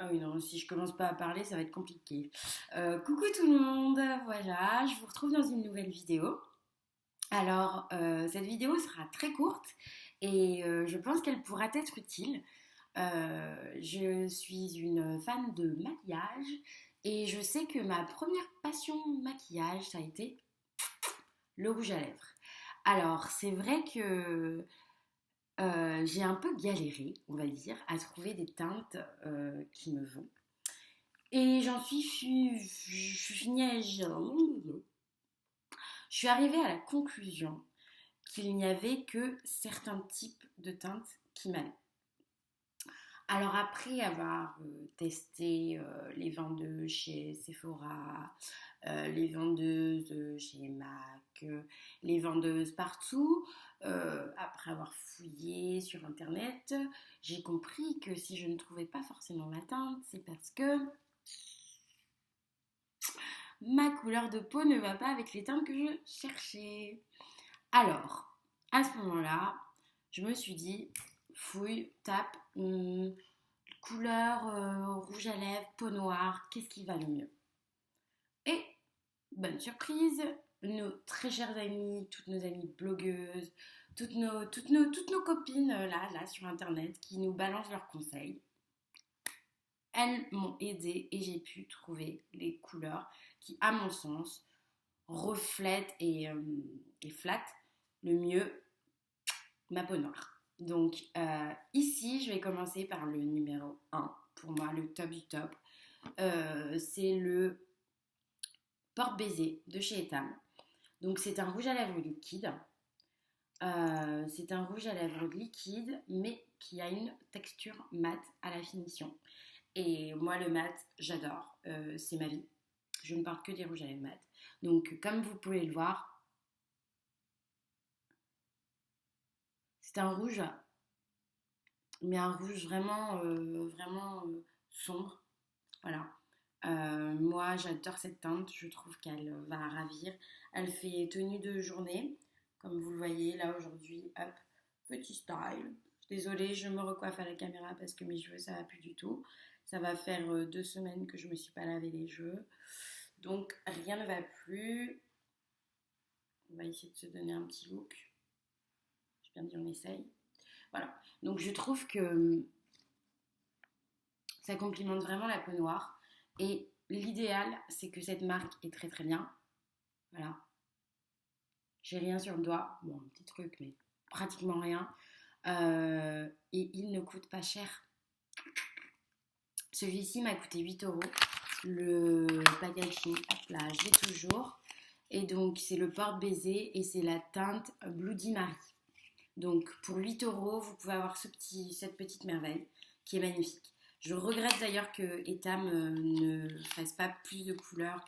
Ah oui, non, si je commence pas à parler, ça va être compliqué. Coucou tout le monde, voilà, je vous retrouve dans une nouvelle vidéo. Alors, cette vidéo sera très courte et je pense qu'elle pourra être utile. Je suis une fan de maquillage et je sais que ma première passion maquillage, ça a été le rouge à lèvres. Alors, c'est vrai que j'ai un peu galéré, on va dire, à trouver des teintes qui me vont. Et je suis je suis arrivée à la conclusion qu'il n'y avait que certains types de teintes qui m'allaient. Alors après avoir testé les vendeuses chez Sephora, les vendeuses chez MAC, les vendeuses partout, après avoir fouillé sur internet, j'ai compris que si je ne trouvais pas forcément ma teinte, c'est parce que ma couleur de peau ne va pas avec les teintes que je cherchais. Alors, à ce moment-là, je me suis dit, fouille, tape, couleur rouge à lèvres, peau noire, qu'est-ce qui va le mieux? Et, bonne surprise, nos très chères amies, toutes nos amies blogueuses, toutes nos copines là sur internet qui nous balancent leurs conseils, elles m'ont aidé et j'ai pu trouver les couleurs qui, à mon sens, reflètent et flattent le mieux ma peau noire. Donc ici, je vais commencer par le numéro un. Pour moi, le top du top. C'est le porte-baiser de chez Etam. Donc c'est un rouge à lèvres liquide. C'est un rouge à lèvres liquide, mais qui a une texture mate à la finition. Et moi, le mat, j'adore. C'est ma vie. Je ne porte que des rouges à lèvres mat. Donc, comme vous pouvez le voir, c'est un rouge, mais un rouge vraiment sombre. Voilà. Moi, j'adore cette teinte. Je trouve qu'elle va ravir. Elle fait tenue de journée. Comme vous le voyez, là, aujourd'hui, hop, petit style. Désolée, je me recoiffe à la caméra parce que mes cheveux, ça va plus du tout. Ça va faire 2 semaines que je ne me suis pas lavé les cheveux. Donc, rien ne va plus. On va essayer de se donner un petit look. Je bien dit, on essaye. Voilà. Donc, je trouve que ça complimente vraiment la peau noire. Et l'idéal, c'est que cette marque est très très bien. Voilà. J'ai rien sur le doigt. Bon, un petit truc, mais pratiquement rien. Et il ne coûte pas cher. Celui-ci m'a coûté 8 euros. Le packaging, hop là, j'ai toujours. Et donc, c'est le porte-baiser et c'est la teinte Bloody Mary. Donc, pour 8 euros, vous pouvez avoir cette petite merveille qui est magnifique. Je regrette d'ailleurs que Etam ne fasse pas plus de couleurs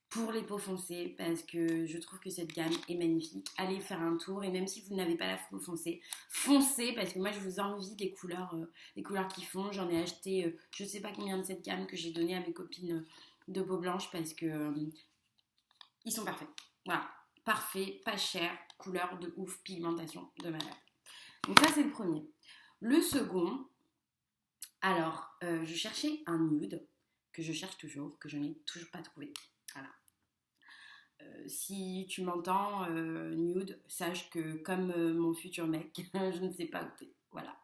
pour les peaux foncées parce que je trouve que cette gamme est magnifique. Allez faire un tour et même si vous n'avez pas la peau foncée, foncez parce que moi je vous envie des couleurs qui font. J'en ai acheté je sais pas combien de cette gamme que j'ai donné à mes copines de peau blanche parce que ils sont parfaits. Voilà, parfait, pas cher, couleur de ouf, pigmentation de malade. Donc ça c'est le premier. Le second, alors je cherchais un nude que je cherche toujours, que je n'ai toujours pas trouvé. Voilà. Si tu m'entends, nude, sache que comme mon futur mec, je ne sais pas où t'es. Voilà.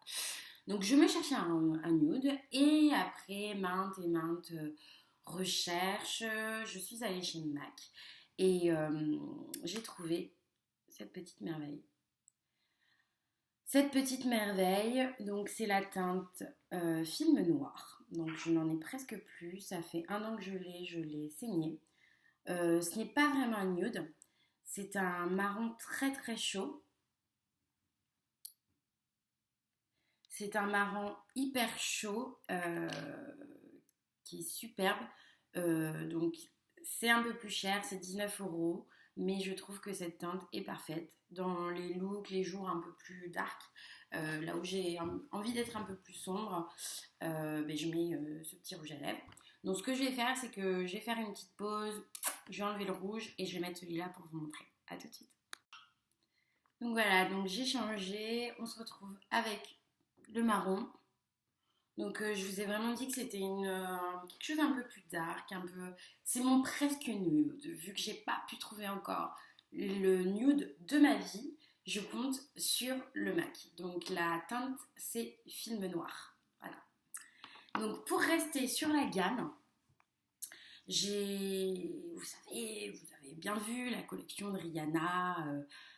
Donc je me cherchais un nude et après maintes et maintes recherches, je suis allée chez MAC et j'ai trouvé cette petite merveille. Cette petite merveille, donc c'est la teinte film noir. Donc je n'en ai presque plus, ça fait 1 an que je l'ai saignée. Ce n'est pas vraiment un nude, c'est un marron très très chaud. C'est un marron hyper chaud qui est superbe. Donc c'est un peu plus cher, c'est 19 euros, mais je trouve que cette teinte est parfaite. Dans les looks, les jours un peu plus dark, là où j'ai envie d'être un peu plus sombre, ben, je mets ce petit rouge à lèvres. Donc ce que je vais faire, c'est que je vais faire une petite pause, je vais enlever le rouge et je vais mettre celui-là pour vous montrer. A tout de suite. Donc voilà, donc j'ai changé, on se retrouve avec le marron. Donc je vous ai vraiment dit que c'était quelque chose un peu plus dark, un peu. C'est mon presque nude, vu que j'ai pas pu trouver encore le nude de ma vie. Je compte sur le MAC. Donc la teinte c'est film noir. Voilà. Donc pour rester sur la gamme, vous avez bien vu la collection de Rihanna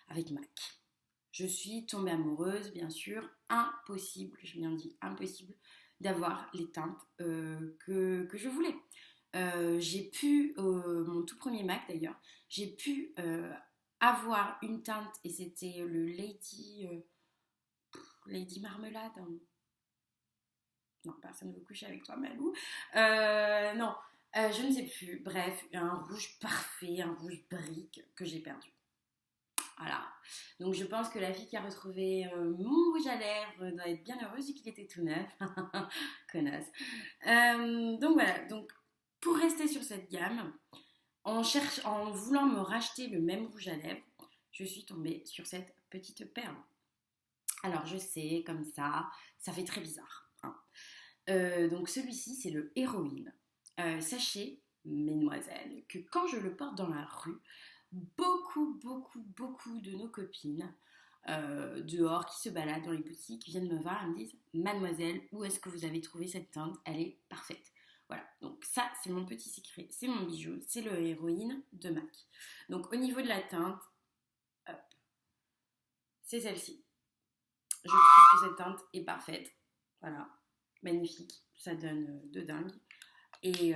avec MAC. Je suis tombée amoureuse, bien sûr. Impossible, je bien dit impossible, d'avoir les teintes que je voulais. J'ai pu, mon tout premier MAC d'ailleurs, j'ai pu avoir une teinte et c'était le Lady Marmelade. Hein. Non, personne ne veut coucher avec toi, Malou. Non, je ne sais plus. Bref, un rouge parfait, un rouge brique que j'ai perdu. Voilà. Donc je pense que la fille qui a retrouvé mon rouge à lèvres doit être bien heureuse vu qu'il était tout neuf. Connasse. Donc voilà. Donc pour rester sur cette gamme, en voulant me racheter le même rouge à lèvres, je suis tombée sur cette petite perle. Alors je sais, comme ça fait très bizarre. Hein. Donc celui-ci, c'est le Héroïne. Sachez, mesdemoiselles, que quand je le porte dans la rue, beaucoup de nos copines dehors qui se baladent dans les boutiques viennent me voir et me disent Mademoiselle, où est-ce que vous avez trouvé cette teinte? Elle est parfaite. Voilà, donc ça c'est mon petit secret, c'est mon bijou, c'est le Héroïne de MAC. Donc au niveau de la teinte, hop, c'est celle-ci. Je trouve que cette teinte est parfaite. Voilà, magnifique, ça donne de dingue. Et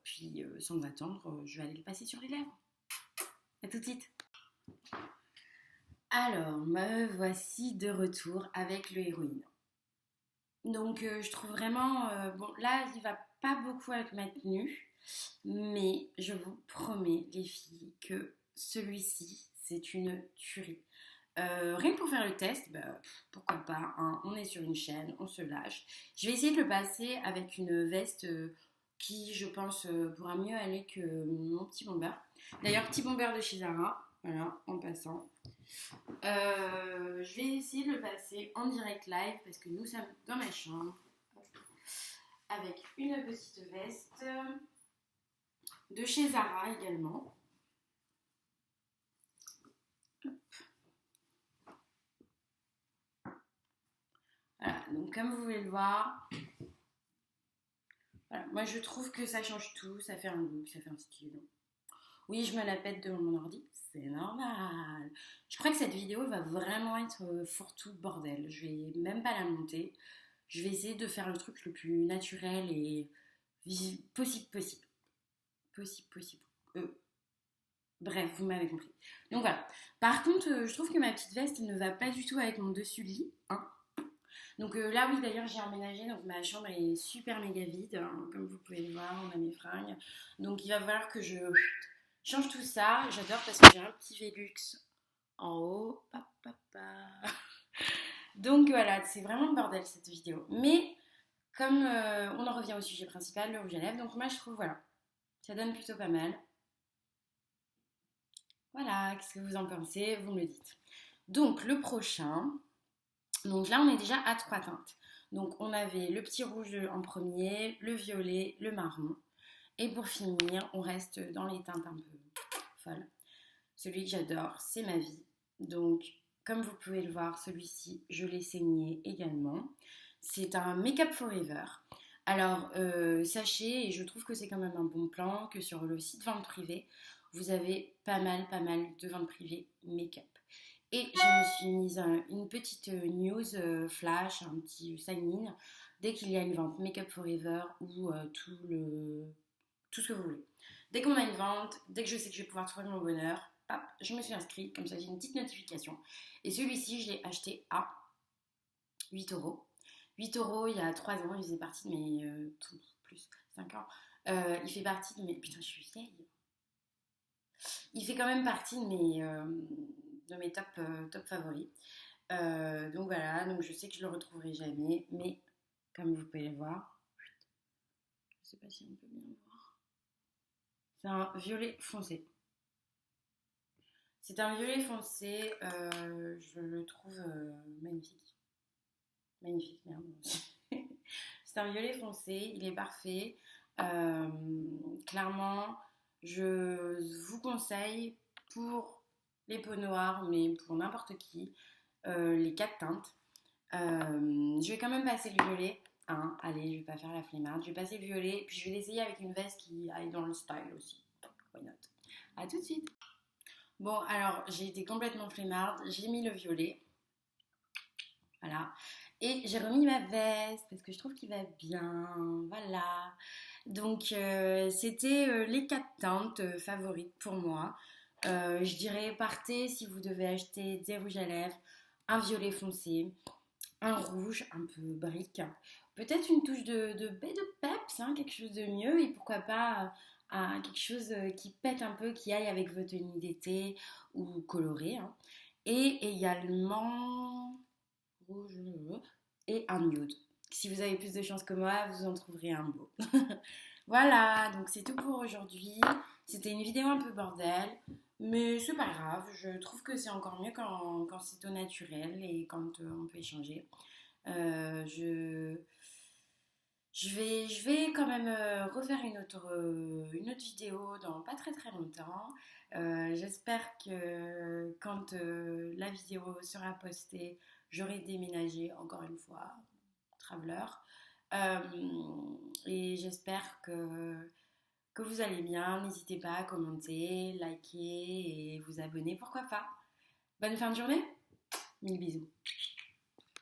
puis sans attendre, je vais aller le passer sur les lèvres. A tout de suite. Alors, me voici de retour avec le Héroïne. Donc, je trouve vraiment... bon, là, il va pas beaucoup avec ma tenue. Mais je vous promets, les filles, que celui-ci, c'est une tuerie. Rien que pour faire le test, bah, pourquoi pas, hein, on est sur une chaîne, on se lâche. Je vais essayer de le passer avec une veste qui, je pense, pourra mieux aller que mon petit bomber. D'ailleurs, petit bomber de chez Zara, voilà, en passant. Je vais essayer de le passer en direct live parce que nous sommes dans ma chambre avec une petite veste de chez Zara également. Voilà, donc comme vous pouvez le voir, voilà, moi je trouve que ça change tout, ça fait un look, ça fait un style. Oui, je me la pète devant mon ordi, c'est normal. Je crois que cette vidéo va vraiment être fourre-tout bordel. Je vais même pas la monter. Je vais essayer de faire le truc le plus naturel et possible. Possible. Bref, vous m'avez compris. Donc voilà. Par contre, je trouve que ma petite veste ne va pas du tout avec mon dessus de lit. Hein. Donc là, oui, d'ailleurs, j'ai emménagé. Donc ma chambre est super méga vide. Hein, comme vous pouvez le voir, on a mes fringues. Donc il va falloir que je change tout ça. J'adore parce que j'ai un petit Velux en haut. Donc voilà, c'est vraiment le bordel cette vidéo. Mais comme on en revient au sujet principal, le rouge à lèvres. Donc moi, je trouve, voilà, ça donne plutôt pas mal. Voilà, qu'est-ce que vous en pensez? Vous me le dites. Donc le prochain, donc là on est déjà à 3 teintes. Donc on avait le petit rouge en premier, le violet, le marron. Et pour finir, on reste dans les teintes un peu folles. Celui que j'adore, c'est ma vie. Donc comme vous pouvez le voir, celui-ci, je l'ai saigné également. C'est un Make Up Forever. Alors, sachez, et je trouve que c'est quand même un bon plan, que sur le site vente privée, vous avez pas mal de ventes privées make-up. Et je me suis mise une petite news flash, un petit sign-in, dès qu'il y a une vente Make-up Forever ou tout ce que vous voulez. Dès qu'on a une vente, dès que je sais que je vais pouvoir trouver mon bonheur, hop, je me suis inscrite, comme ça j'ai une petite notification. Et celui-ci, je l'ai acheté à 8 €. 8 € il y a 3 ans, il faisait partie de mes... plus 5 ans. Il fait partie de mes... Putain, je suis vieille. Il fait quand même partie de mes top favoris. Donc voilà, donc je sais que je le retrouverai jamais, mais comme vous pouvez le voir, je sais pas si on peut bien le voir. C'est un violet foncé. C'est un violet foncé, je le trouve magnifique. Magnifique, merde. C'est un violet foncé, il est parfait. Euh, Clairement, je vous conseille pour les peaux noires, mais pour n'importe qui, les quatre teintes. Je vais quand même passer le violet. Hein. Allez, je vais pas faire la flemmarde. Je vais passer le violet, puis je vais l'essayer avec une veste qui aille dans le style aussi. Why not? À tout de suite. Bon, alors, j'ai été complètement flemmarde. J'ai mis le violet. Voilà. Et j'ai remis ma veste parce que je trouve qu'il va bien. Voilà. Donc, c'était les quatre teintes favorites pour moi. Je dirais, partez si vous devez acheter des rouges à lèvres, un violet foncé, un rouge un peu brique, peut-être une touche de baie de peps, hein, quelque chose de mieux, et pourquoi pas quelque chose qui pète un peu, qui aille avec vos tenues d'été ou coloré. Hein. Et également rouge et un nude. Si vous avez plus de chance que moi, vous en trouverez un beau. Voilà, donc c'est tout pour aujourd'hui. C'était une vidéo un peu bordel, mais c'est pas grave. Je trouve que c'est encore mieux quand c'est au naturel et quand on peut échanger. Euh, je, je vais quand même refaire une autre vidéo dans pas très très longtemps. J'espère que quand la vidéo sera postée, j'aurai déménagé encore une fois, Traveler. Euh, et j'espère que vous allez bien. N'hésitez pas à commenter, liker et vous abonner, pourquoi pas. Bonne fin de journée. Mille bisous.